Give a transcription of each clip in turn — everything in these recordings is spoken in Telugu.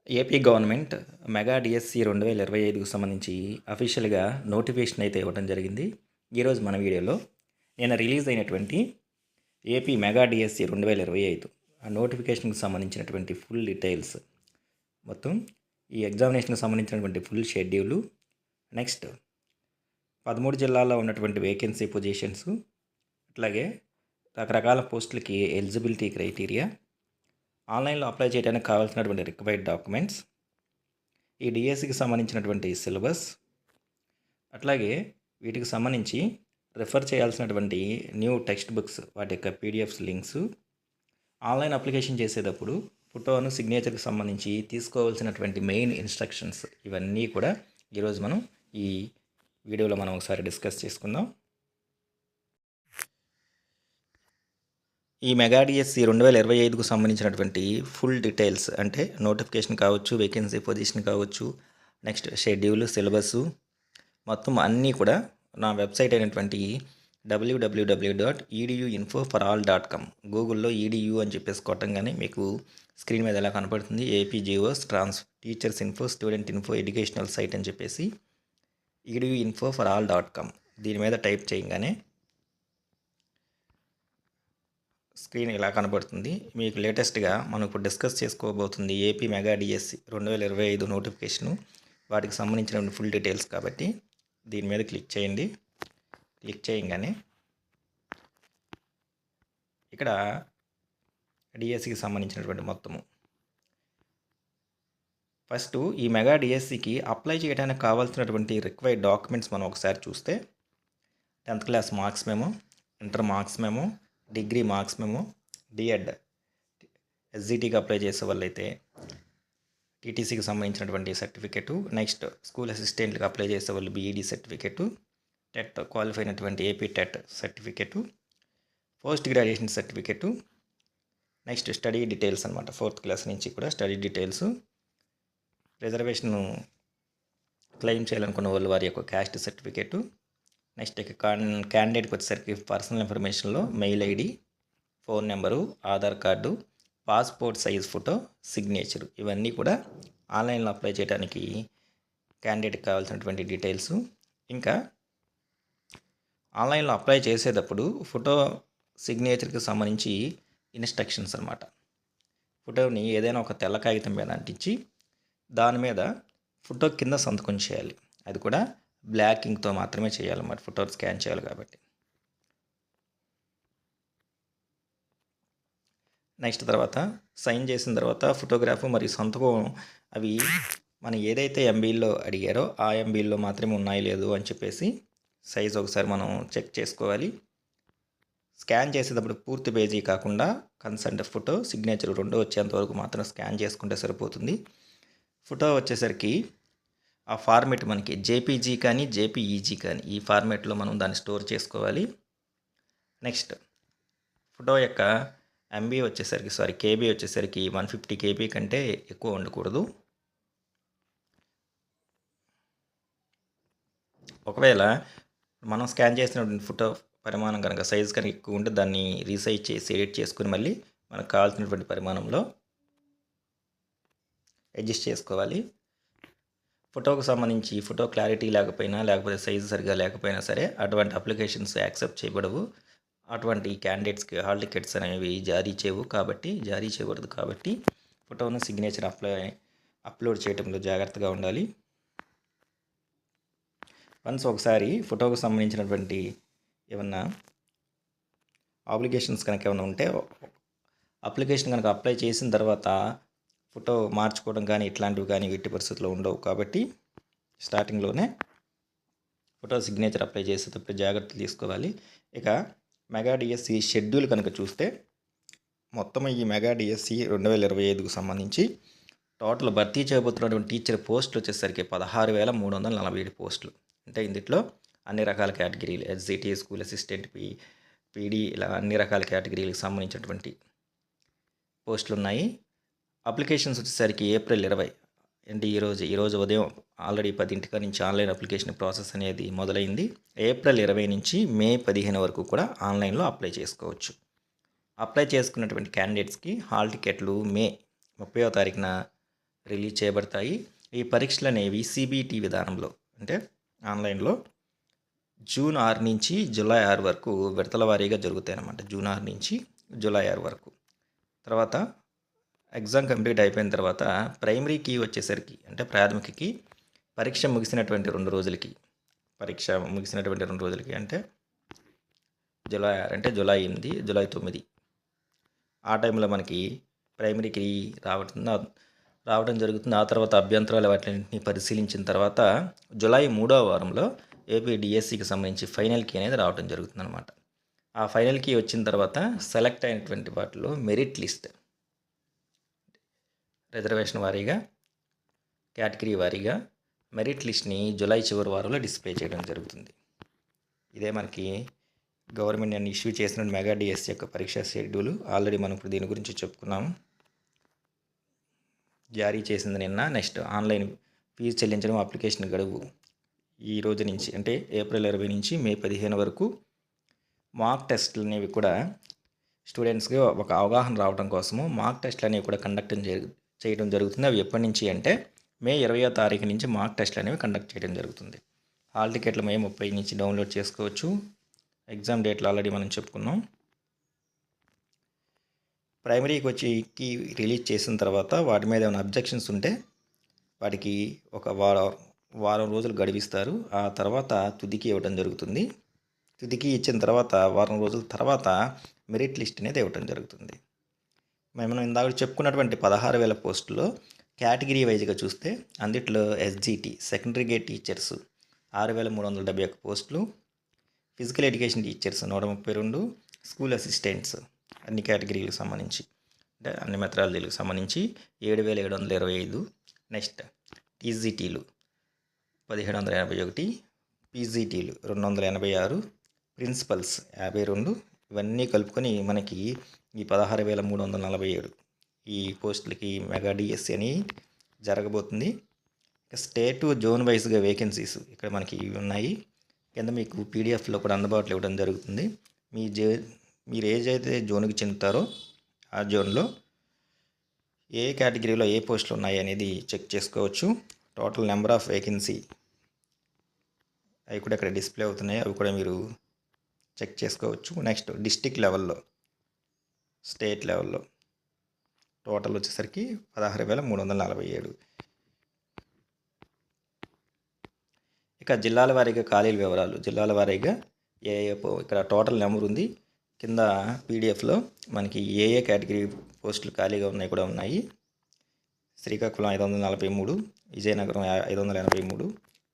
ఏపీ గవర్నమెంట్ మెగా డిఎస్సి 2025కు సంబంధించి అఫీషియల్గా నోటిఫికేషన్ అయితే ఇవ్వడం జరిగింది. ఈరోజు మన వీడియోలో నిన్న రిలీజ్ అయినటువంటి ఏపీ మెగా డిఎస్సి 2025 ఆ నోటిఫికేషన్కి సంబంధించినటువంటి ఫుల్ డీటెయిల్స్, మొత్తం ఈ ఎగ్జామినేషన్కి సంబంధించినటువంటి ఫుల్ షెడ్యూలు, నెక్స్ట్ 13 జిల్లాల్లో ఉన్నటువంటి వేకెన్సీ పొజిషన్స్, అట్లాగే రకరకాల పోస్టులకి ఎలిజిబిలిటీ క్రైటీరియా, ఆన్లైన్లో అప్లై చేయడానికి కావాల్సినటువంటి రిక్వైర్డ్ డాక్యుమెంట్స్, ఈ డిఎస్సికి సంబంధించినటువంటి సిలబస్, అట్లాగే వీటికి సంబంధించి రిఫర్ చేయాల్సినటువంటి న్యూ టెక్స్ట్ బుక్స్ వాటి యొక్క పీడిఎఫ్స్ లింక్స్, ఆన్లైన్ అప్లికేషన్ చేసేటప్పుడు ఫోటోను సిగ్నేచర్కి సంబంధించి తీసుకోవాల్సినటువంటి మెయిన్ ఇన్స్ట్రక్షన్స్, ఇవన్నీ కూడా ఈరోజు మనం ఈ వీడియోలో మనం ఒకసారి డిస్కస్ చేసుకుందాం. ఈ మెగా డిఎస్సి 2025కు సంబంధించినటువంటి ఫుల్ డీటెయిల్స్, అంటే నోటిఫికేషన్ కావచ్చు, వేకెన్సీ పొజిషన్ కావచ్చు, నెక్స్ట్ షెడ్యూల్, సిలబస్, మొత్తం అన్నీ కూడా నా వెబ్సైట్ అయినటువంటి www.eduinfoforall.com, గూగుల్లో ఈడియు అని చెప్పేసి కొట్టంగానే మీకు స్క్రీన్ మీద ఎలా కనపడుతుంది, AP GOs teachers info, student info, educational site అని చెప్పేసి eduinfoforall.com, దీని మీద టైప్ చేయగానే స్క్రీన్ ఇలా కనబడుతుంది. మీకు లేటెస్ట్గా మనం ఇప్పుడు డిస్కస్ చేసుకోబోతుంది ఏపీ మెగా డిఎస్సి 2025 నోటిఫికేషను, వాటికి సంబంధించిన ఫుల్ డీటెయిల్స్. కాబట్టి దీని మీద క్లిక్ చేయండి. క్లిక్ చేయగానే ఇక్కడ డిఎస్సికి సంబంధించినటువంటి మొత్తము, ఫస్ట్ ఈ మెగా డిఎస్సికి అప్లై చేయడానికి కావాల్సినటువంటి రిక్వైర్డ్ డాక్యుమెంట్స్ మనం ఒకసారి చూస్తే 10th class marks memo, inter marks memo, degree marks memo, DEd ఎస్జిటికి అప్లై చేసే వాళ్ళైతే టీటీసీకి సంబంధించినటువంటి సర్టిఫికెటు, నెక్స్ట్ స్కూల్ అసిస్టెంట్కి అప్లై చేసే వాళ్ళు బీఈడి సర్టిఫికెటు, టెట్ క్వాలిఫై అయినటువంటి AP TET certificate, post graduation certificate, next study details అనమాట. 4th క్లాస్ నుంచి కూడా స్టడీ డీటెయిల్స్, రిజర్వేషన్ క్లెయిమ్ చేయాలనుకున్న వాళ్ళు వారి యొక్క క్యాస్ట్ సర్టిఫికెటు, నెక్స్ట్ క్యాండిడేట్కి వచ్చేసరికి పర్సనల్ ఇన్ఫర్మేషన్లో mail ID, phone number, Aadhaar card, passport size photo, signature, ఇవన్నీ కూడా ఆన్లైన్లో అప్లై చేయడానికి క్యాండిడేట్కి కావాల్సినటువంటి డీటెయిల్స్. ఇంకా ఆన్లైన్లో అప్లై చేసేటప్పుడు ఫోటో సిగ్నేచర్కి సంబంధించి ఇన్స్ట్రక్షన్స్ అనమాట. ఫోటోని ఏదైనా ఒక తెల్ల కాగితం మీద అంటించి దాని మీద ఫోటో కింద సంతకం చేయాలి. అది కూడా బ్లాక్ ఇంక్తో మాత్రమే చేయాలన్నమాట, ఫోటో స్కాన్ చేయాలి కాబట్టి. నెక్స్ట్ తర్వాత సైన్ చేసిన తర్వాత ఫోటోగ్రాఫ్ మరియు సంతకం, అవి మనం ఏదైతే ఎంబీల్లో అడిగారో ఆ ఎంబీల్లో మాత్రమే ఉన్నాయి లేదు అని చెప్పేసి సైజ్ ఒకసారి మనం చెక్ చేసుకోవాలి. స్కాన్ చేసేటప్పుడు పూర్తి పేజీ కాకుండా కన్సెంట్ ఫోటో, సిగ్నేచర్ రెండు వచ్చేంత వరకు మాత్రం స్కాన్ చేసుకుంటే సరిపోతుంది. ఫోటో వచ్చేసరికి ఆ ఫార్మేట్ మనకి జేపీజీ కానీ జేపీఈజీ కానీ ఈ ఫార్మేట్లో మనం దాన్ని స్టోర్ చేసుకోవాలి. నెక్స్ట్ ఫోటో యొక్క కేబీ వచ్చేసరికి 150 కేబీ కంటే ఎక్కువ ఉండకూడదు. ఒకవేళ మనం స్కాన్ చేసిన ఫోటో పరిమాణం కనుక సైజ్ కనుక ఎక్కువ ఉంటే దాన్ని రీసైజ్ చేసి ఎడిట్ చేసుకుని మళ్ళీ మనకు కావాల్సినటువంటి పరిమాణంలో అడ్జస్ట్ చేసుకోవాలి. ఫోటోకు సంబంధించి ఫోటో క్లారిటీ లేకపోతే సైజు సరిగా లేకపోయినా సరే అటువంటి అప్లికేషన్స్ యాక్సెప్ట్ చేయబడవు. అటువంటి క్యాండిడేట్స్కి హాల్ టికెట్స్ అనేవి జారీ చేయకూడదు. కాబట్టి ఫోటోను సిగ్నేచర్ అప్లోడ్ చేయడంలో జాగ్రత్తగా ఉండాలి. వన్స్ ఒకసారి ఫోటోకు సంబంధించినటువంటి ఏమన్నా ఆబ్లిగేషన్స్ కనుక ఏమైనా ఉంటే అప్లికేషన్ కనుక అప్లై చేసిన తర్వాత ఫోటో మార్చుకోవడం కానీ ఇట్లాంటివి కానీ ఎట్టి పరిస్థితుల్లో ఉండవు. కాబట్టి స్టార్టింగ్లోనే ఫోటో సిగ్నేచర్ అప్లై చేసేటప్పుడు జాగ్రత్తలు తీసుకోవాలి. ఇక మెగా డిఎస్సి షెడ్యూల్ కనుక చూస్తే మొత్తం ఈ మెగా డిఎస్సి 2025కు సంబంధించి టోటల్ భర్తీ చేయబోతున్నటువంటి టీచర్ పోస్టులు వచ్చేసరికి 16,347 పోస్టులు. అంటే ఇందులో అన్ని రకాల కేటగిరీలు, ఎస్జిటి, స్కూల్ అసిస్టెంట్, పీడీ, ఇలా అన్ని రకాల కేటగిరీలకు సంబంధించినటువంటి పోస్టులు ఉన్నాయి. అప్లికేషన్స్ వచ్చేసరికి ఏప్రిల్ 20, అంటే ఈరోజు ఉదయం ఆల్రెడీ 10 నుంచి ఆన్లైన్ అప్లికేషన్ ప్రాసెస్ అనేది మొదలైంది. ఏప్రిల్ 20 నుంచి మే 15 వరకు కూడా ఆన్లైన్లో అప్లై చేసుకోవచ్చు. అప్లై చేసుకున్నటువంటి క్యాండిడేట్స్కి హాల్ టికెట్లు మే 30వ తారీఖున రిలీజ్ చేయబడతాయి. ఈ పరీక్షలు అనేవి సిబిటి విధానంలో అంటే ఆన్లైన్లో జూన్ 6 నుంచి జూలై 6 వరకు విడతల వారీగా జరుగుతాయి అన్నమాట. జూన్ 6 నుంచి జూలై 6 వరకు. తర్వాత ఎగ్జామ్ కంప్లీట్ అయిపోయిన తర్వాత ప్రైమరీకి వచ్చేసరికి అంటే ప్రాథమికకి పరీక్ష ముగిసినటువంటి 2 రోజులకి అంటే జూలై 6 అంటే జూలై 8, జూలై 9 ఆ టైంలో మనకి ప్రైమరీకి రావడం జరుగుతుంది. ఆ తర్వాత అభ్యంతరాలు వాటిని పరిశీలించిన తర్వాత జూలై 3వ వారంలో ఏపీ డిఎస్సికి సంబంధించి ఫైనల్ కీ అనేది రావడం జరుగుతుంది అనమాట. ఆ ఫైనల్ కీ వచ్చిన తర్వాత సెలెక్ట్ అయినటువంటి వాటిలో మెరిట్ లిస్ట్ రిజర్వేషన్ వారీగా కేటగిరీ వారీగా మెరిట్ లిస్ట్ని జూలై చివరి వారంలో డిస్ప్లే చేయడం జరుగుతుంది. ఇదే మనకి గవర్నమెంట్ అని ఇష్యూ చేసిన మెగా డిఎస్సి యొక్క పరీక్షా షెడ్యూల్. ఆల్రెడీ మనం ఇప్పుడు దీని గురించి చెప్పుకున్నాము. జారీ చేసింది నిన్న. నెక్స్ట్ ఆన్లైన్ ఫీజు చెల్లించడం అప్లికేషన్ గడువు ఈ రోజు నుంచి అంటే ఏప్రిల్ 20 నుంచి మే 15 వరకు మాక్ టెస్టులు అనేవి కూడా స్టూడెంట్స్కి ఒక అవగాహన రావడం కోసము మాక్ టెస్టులు అనేవి కూడా కండక్ట్ చేయడం జరుగుతుంది. అవి ఎప్పటి నుంచి అంటే మే 20వ తారీఖు నుంచి మాక్ టెస్టులు అనేవి కండక్ట్ చేయడం జరుగుతుంది. హాల్ టికెట్లు మే 30 నుంచి డౌన్లోడ్ చేసుకోవచ్చు. ఎగ్జామ్ డేట్లు ఆల్రెడీ మనం చెప్పుకున్నాం. ప్రైమరీకి వచ్చి రిలీజ్ చేసిన తర్వాత వాటి మీద ఏమైనా అబ్జెక్షన్స్ ఉంటే వాటికి ఒక వారం రోజులు గడివిస్తారు. ఆ తర్వాత తుదికి ఇవ్వడం జరుగుతుంది. తుదికి ఇచ్చిన తర్వాత వారం రోజుల తర్వాత మెరిట్ లిస్ట్ అనేది ఇవ్వడం జరుగుతుంది. మనం ఇందాక చెప్పుకున్నటువంటి 16,000 పోస్టుల్లో కేటగిరీ వైజ్గా చూస్తే అందుట్లో ఎస్జిటి సెకండరీ గ్రేడ్ టీచర్స్ 6,371 పోస్టులు, physical education teachers 132, school assistants అన్ని కేటగిరీలకు సంబంధించి అంటే అన్ని మెథడాలజీలకు సంబంధించి 7,725. నెక్స్ట్ టీజీటీలు 1,781, పీజీటీలు 286, ప్రిన్సిపల్స్ 52. ఇవన్నీ కలుపుకొని మనకి ఈ 16,347 ఈ పోస్టులకి మెగా డిఎస్సి అని జరగబోతుంది. స్టేట్ జోన్ వైజ్గా వేకెన్సీస్ ఇక్కడ మనకి ఉన్నాయి. కింద మీకు పీడిఎఫ్లో కూడా అందుబాటులో ఇవ్వడం జరుగుతుంది. మీరు ఏదైతే జోన్కి చెందుతారో ఆ జోన్లో ఏ కేటగిరీలో ఏ పోస్టులు ఉన్నాయి అనేది చెక్ చేసుకోవచ్చు. టోటల్ నెంబర్ ఆఫ్ వేకెన్సీ అవి కూడా ఇక్కడ డిస్ప్లే అవుతున్నాయి. అవి కూడా మీరు చెక్ చేసుకోవచ్చు. నెక్స్ట్ డిస్టిక్ లెవెల్లో, స్టేట్ లెవెల్లో టోటల్ వచ్చేసరికి 16,347. ఇక జిల్లాల వారీగా ఖాళీల వివరాలు. జిల్లాల వారీగా ఇక్కడ టోటల్ నెంబర్ ఉంది. కింద పీడిఎఫ్లో మనకి ఏ కేటగిరీ పోస్టులు ఖాళీగా ఉన్నాయి కూడా ఉన్నాయి. శ్రీకాకుళం 543, విజయనగరం 583,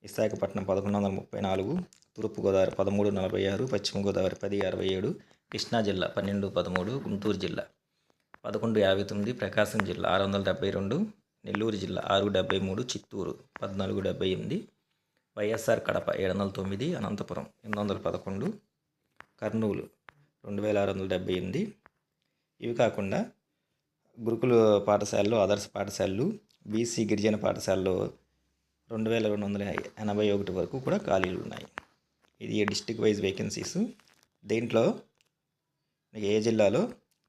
విశాఖపట్నం 1134, తూర్పుగోదావరి 1346, పశ్చిమ గోదావరి 1067, కృష్ణా జిల్లా 1213, గుంటూరు జిల్లా 1159, ప్రకాశం జిల్లా 672, నెల్లూరు జిల్లా 673, చిత్తూరు 1478, వైఎస్ఆర్ కడప 709, అనంతపురం 811, కర్నూలు 2,678. ఇవి కాకుండా గురుకుల పాఠశాలలో, ఆదర్శ పాఠశాలలు, బీసీ గిరిజన పాఠశాలలో 2,281 వరకు కూడా ఖాళీలు ఉన్నాయి. ఇది డిస్ట్రిక్ట్ వైజ్ వేకెన్సీస్. దీంట్లో ఏ జిల్లాలో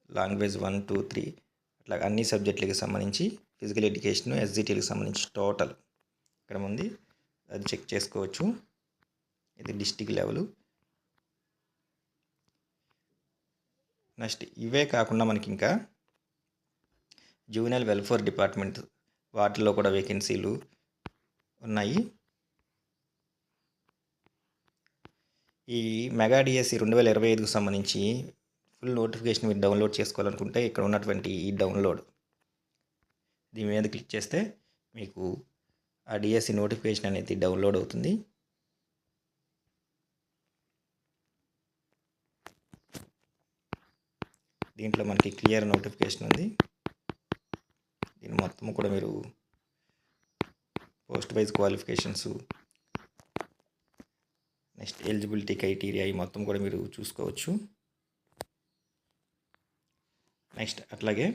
లాంగ్వేజ్ 1, 2, 3 అట్లా అన్ని సబ్జెక్టులకి సంబంధించి ఫిజికల్ ఎడ్యుకేషన్, ఎస్జిటీలకు సంబంధించి టోటల్ ఇక్కడ ఉంది. అది చెక్ చేసుకోవచ్చు. ఇది డిస్ట్రిక్ట్ లెవెల్. నెక్స్ట్ ఇవే కాకుండా మనకి ఇంకా జూనియర్ వెల్ఫేర్ డిపార్ట్మెంట్ వాటిల్లో కూడా వేకెన్సీలు ఉన్నాయి. ఈ మెగా డిఎస్సి 2025కు సంబంధించి ఫుల్ నోటిఫికేషన్ మీరు డౌన్లోడ్ చేసుకోవాలనుకుంటే ఇక్కడ ఉన్నటువంటి ఈ డౌన్లోడ్ దీని మీద క్లిక్ చేస్తే మీకు ఆ డిఎస్సి నోటిఫికేషన్ అనేది డౌన్లోడ్ అవుతుంది. దీంట్లో మనకి క్లియర్ నోటిఫికేషన్ ఉంది. దీని మొత్తం కూడా మీరు post wise qualifications, next eligibility criteria ఈ మొత్తం కూడా మీరు చూసుకోవచ్చు. నెక్స్ట్ అట్లాగే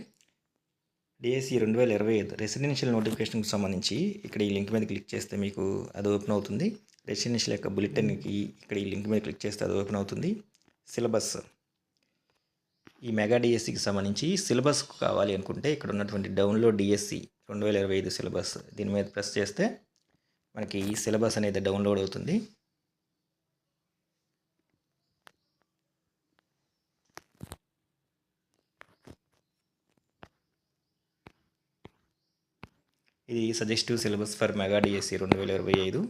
డిఎస్సి 2025 రెసిడెన్షియల్ నోటిఫికేషన్కి సంబంధించి ఇక్కడ ఈ లింక్ మీద క్లిక్ చేస్తే మీకు అది ఓపెన్ అవుతుంది. రెసిడెన్షియల్ యొక్క బులెటిన్కి ఇక్కడ ఈ లింక్ మీద క్లిక్ చేస్తే అది ఓపెన్ అవుతుంది. సిలబస్, ఈ మెగా డిఎస్సికి సంబంధించి సిలబస్ కావాలి అనుకుంటే ఇక్కడ ఉన్నటువంటి డౌన్లోడ్ డిఎస్సి 2025 సిలబస్ దీని మీద ప్రెస్ చేస్తే మనకి ఈ సిలబస్ అనేది డౌన్లోడ్ అవుతుంది. ఇది suggestive syllabus for mega DSC 2025.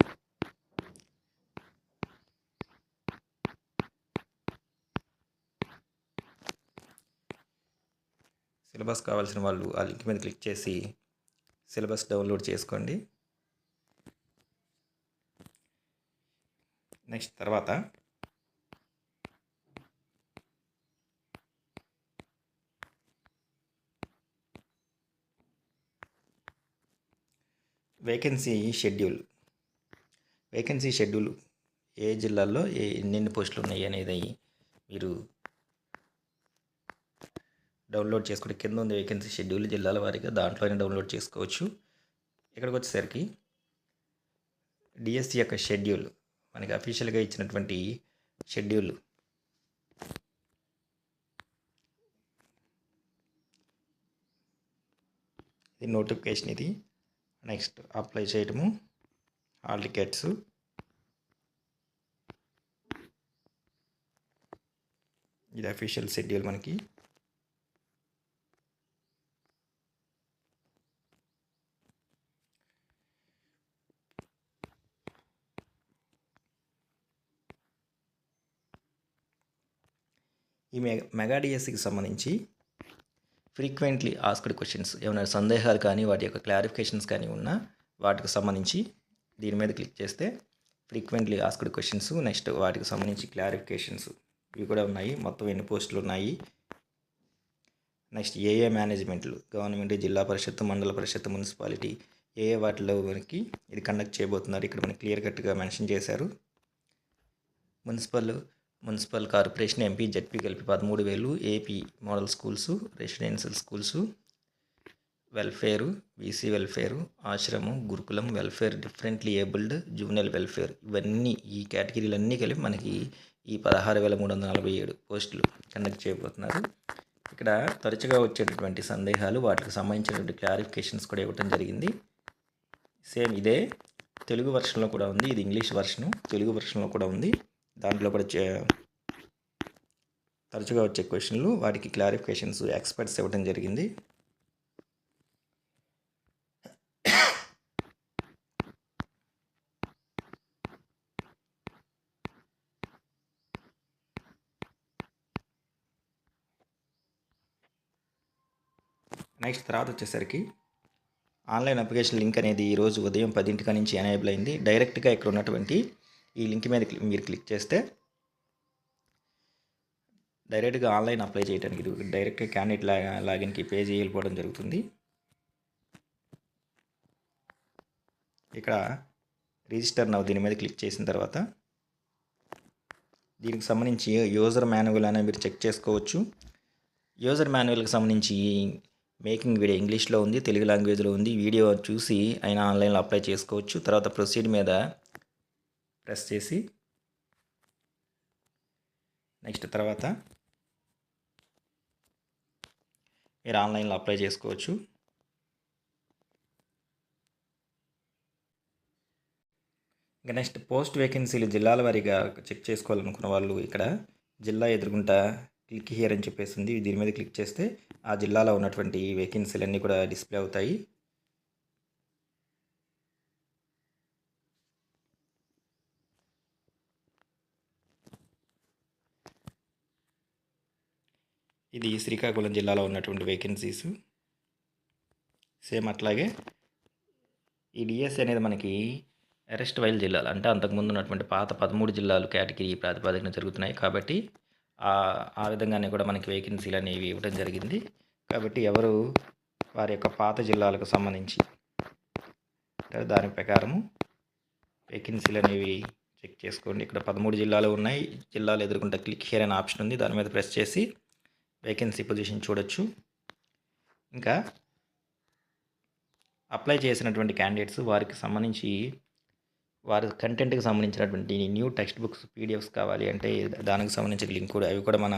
Syllabus కావాల్సిన వాళ్ళు ఆ లింక్ మీద క్లిక్ చేసి సిలబస్ డౌన్లోడ్ చేసుకోండి. నెక్స్ట్ తర్వాత వేకెన్సీ షెడ్యూల్ ఏ జిల్లాల్లో ఎన్నెన్ని పోస్టులు ఉన్నాయి అనేది మీరు డౌన్లోడ్ చేసుకుంటే కింద ఉంది వేకెన్సీ షెడ్యూల్ జిల్లాల వారీగా, దాంట్లోనే డౌన్లోడ్ చేసుకోవచ్చు. ఇక్కడికి వచ్చేసరికి డిఎస్సి యొక్క షెడ్యూల్ మనకి అఫీషియల్గా ఇచ్చినటువంటి షెడ్యూల్ ఇది నోటిఫికేషన్. ఇది నెక్స్ట్ అప్లై చేయటము, హాల్ టికెట్స్, ఇది అఫీషియల్ షెడ్యూల్ మనకి. ఈ మెగా డిఎస్సికి సంబంధించి ఫ్రీక్వెంట్లీ ఆస్క్డ్ క్వశ్చన్స్ ఏమైనా సందేహాలు కానీ వాటి యొక్క క్లారిఫికేషన్స్ కానీ ఉన్నా వాటికి సంబంధించి దీని మీద క్లిక్ చేస్తే ఫ్రీక్వెంట్లీ ఆస్క్డ్ క్వశ్చన్స్, నెక్స్ట్ వాటికి సంబంధించి క్లారిఫికేషన్స్ ఇవి కూడా ఉన్నాయి. మొత్తం ఎన్ని పోస్టులు ఉన్నాయి, నెక్స్ట్ ఏ మేనేజ్మెంట్లు గవర్నమెంట్, జిల్లా పరిషత్, మండల పరిషత్, మున్సిపాలిటీ వాటిలో మనకి ఇది కండక్ట్ చేయబోతున్నారు. ఇక్కడ మనకి క్లియర్ కట్గా మెన్షన్ చేశారు. మున్సిపల్ కార్పొరేషన్, ఎంపీ, జెడ్పీ కలిపి 13,000, AP model schools, residential schools, welfare, BC welfare, ఆశ్రమం, గురుకులం, welfare, differently abled, juvenile welfare, ఇవన్నీ ఈ కేటగిరీలన్నీ కలిపి మనకి ఈ 16,347 పోస్టులు కండక్ట్ చేయబోతున్నారు. ఇక్కడ తరచుగా వచ్చేటటువంటి సందేహాలు వాటికి సంబంధించినటువంటి క్లారిఫికేషన్స్ కూడా ఇవ్వటం జరిగింది. సేమ్ ఇదే తెలుగు వర్షన్లో కూడా ఉంది. ఇది ఇంగ్లీష్ వర్షను, తెలుగు వర్షన్లో కూడా ఉంది. దాంట్లో కూడా తరచుగా వచ్చే క్వశ్చన్లు వాటికి క్లారిఫికేషన్స్ ఎక్స్పర్ట్స్ ఇవ్వడం జరిగింది. నెక్స్ట్ తర్వాత వచ్చేసరికి ఆన్లైన్ అప్లికేషన్ లింక్ అనేది ఈరోజు ఉదయం 10 నుంచి ఎనేబుల్ అయింది. డైరెక్ట్గా ఇక్కడ ఉన్నటువంటి ఈ లింక్ మీద మీరు క్లిక్ చేస్తే డైరెక్ట్గా ఆన్లైన్ అప్లై చేయడానికి డైరెక్ట్గా క్యాండిడేట్ లాగిన్కి పేజీ వెళ్ళిపోవడం జరుగుతుంది. ఇక్కడ రిజిస్టర్ నౌ దీని మీద క్లిక్ చేసిన తర్వాత దీనికి సంబంధించి యూజర్ మాన్యువల్ అనేది మీరు చెక్ చేసుకోవచ్చు. యూజర్ మాన్యువల్కి సంబంధించి మేకింగ్ వీడియో ఇంగ్లీష్లో ఉంది, తెలుగు లాంగ్వేజ్లో ఉంది. వీడియో చూసి అయినా ఆన్లైన్లో అప్లై చేసుకోవచ్చు. తర్వాత ప్రొసీడ్ మీద ప్రెస్ చేసి నెక్స్ట్ తర్వాత మీరు ఆన్లైన్లో అప్లై చేసుకోవచ్చు. ఇంకా నెక్స్ట్ పోస్ట్ వేకెన్సీలు జిల్లాల వారీగా చెక్ చేసుకోవాలనుకున్న వాళ్ళు ఇక్కడ జిల్లా ఎదురుగుంటా క్లిక్ హియర్ అని చెప్పేసింది. దీని మీద క్లిక్ చేస్తే ఆ జిల్లాలో ఉన్నటువంటి వేకెన్సీలు అన్నీ కూడా డిస్ప్లే అవుతాయి. ఇది శ్రీకాకుళం జిల్లాలో ఉన్నటువంటి వేకెన్సీస్. సేమ్ అట్లాగే ఈ డిఎస్సి అనేది మనకి అరెస్ట్ వైల్ జిల్లాలు అంటే అంతకుముందు ఉన్నటువంటి పాత 13 జిల్లాలు కేటగిరీ ప్రాతిపదికన జరుగుతున్నాయి. కాబట్టి ఆ విధంగానే కూడా మనకి వేకెన్సీలు అనేవి ఇవ్వడం జరిగింది. కాబట్టి ఎవరు వారి యొక్క పాత జిల్లాలకు సంబంధించి దాని ప్రకారము వేకెన్సీలు అనేవి చెక్ చేసుకోండి. ఇక్కడ 13 జిల్లాలు ఉన్నాయి. జిల్లాలు ఎదుర్కొంటే క్లిక్ హియర్ అనే ఆప్షన్ ఉంది. దాని మీద ప్రెస్ చేసి వేకెన్సీ పొజిషన్ చూడొచ్చు. ఇంకా అప్లై చేసినటువంటి క్యాండిడేట్స్ వారికి సంబంధించి వారి కంటెంట్కి సంబంధించినటువంటి న్యూ టెక్స్ట్ బుక్స్ పీడిఎఫ్స్ కావాలి అంటే దానికి సంబంధించిన లింక్ కూడా అవి కూడా మన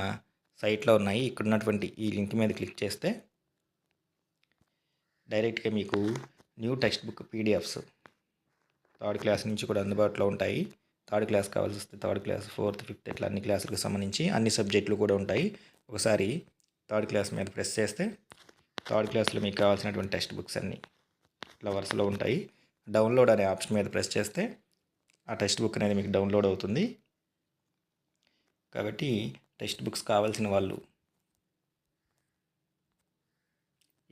సైట్లో ఉన్నాయి. ఇక్కడ ఉన్నటువంటి ఈ లింక్ మీద క్లిక్ చేస్తే డైరెక్ట్గా మీకు new text book PDFs third class నుంచి కూడా అందుబాటులో ఉంటాయి. థర్డ్ క్లాస్ కావాల్సి వస్తే థర్డ్ క్లాస్, ఫోర్త్, ఫిఫ్త్ ఇట్లా అన్ని క్లాసులకు సంబంధించి అన్ని సబ్జెక్టులు కూడా ఉంటాయి. ఒకసారి థర్డ్ క్లాస్ మీద ప్రెస్ చేస్తే థర్డ్ క్లాస్లో మీకు కావాల్సినటువంటి టెక్స్ట్ బుక్స్ అన్నీ ఇట్లా వరుసలో ఉంటాయి. డౌన్లోడ్ అనే ఆప్షన్ మీద ప్రెస్ చేస్తే ఆ టెక్స్ట్ బుక్ అనేది మీకు డౌన్లోడ్ అవుతుంది. కాబట్టి టెక్స్ట్ బుక్స్ కావాల్సిన వాళ్ళు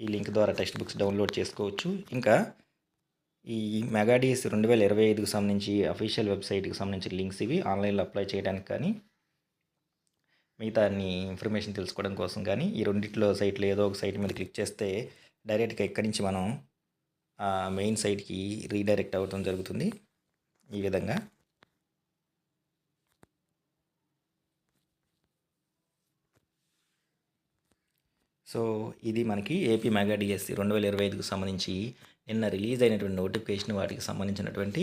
ఈ లింక్ ద్వారా టెక్స్ట్ బుక్స్ డౌన్లోడ్ చేసుకోవచ్చు. ఇంకా ఈ మెగా డిఎస్సి 2025కి సంబంధించి అఫీషియల్ వెబ్సైట్కి సంబంధించిన లింక్స్ ఇవి ఆన్లైన్లో అప్లై చేయడానికి కానీ మిగతా అన్ని ఇన్ఫర్మేషన్ తెలుసుకోవడం కోసం కానీ ఈ రెండిట్లో సైట్లో ఏదో ఒక సైట్ మీద క్లిక్ చేస్తే డైరెక్ట్గా ఇక్కడి నుంచి మనం మెయిన్ సైట్కి రీడైరెక్ట్ అవ్వడం జరుగుతుంది. ఈ విధంగా సో ఇది మనకి ఏపీ మెగా డిఎస్సి 2025కి సంబంధించి నిన్న రిలీజ్ అయినటువంటి నోటిఫికేషన్, వాటికి సంబంధించినటువంటి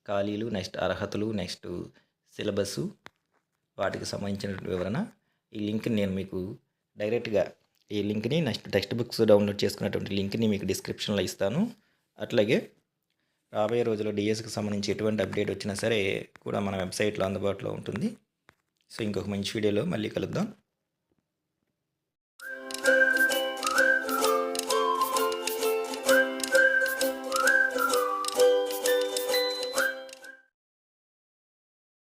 ఖాళీలు, నెక్స్ట్ అర్హతలు, నెక్స్ట్ సిలబస్, వాటికి సంబంధించినటువంటి వివరణ. ఈ లింక్ని నేను మీకు డైరెక్ట్గా ఈ లింక్ని నెక్స్ట్ టెక్స్ట్ బుక్స్ డౌన్లోడ్ చేసుకున్నటువంటి లింక్ని మీకు డిస్క్రిప్షన్లో ఇస్తాను. అట్లాగే రాబోయే రోజుల్లో డిఎస్సికి సంబంధించి ఎటువంటి అప్డేట్ వచ్చినా సరే కూడా మన వెబ్సైట్లో అందుబాటులో ఉంటుంది. సో ఇంకొక మంచి వీడియోలో మళ్ళీ కలుద్దాం.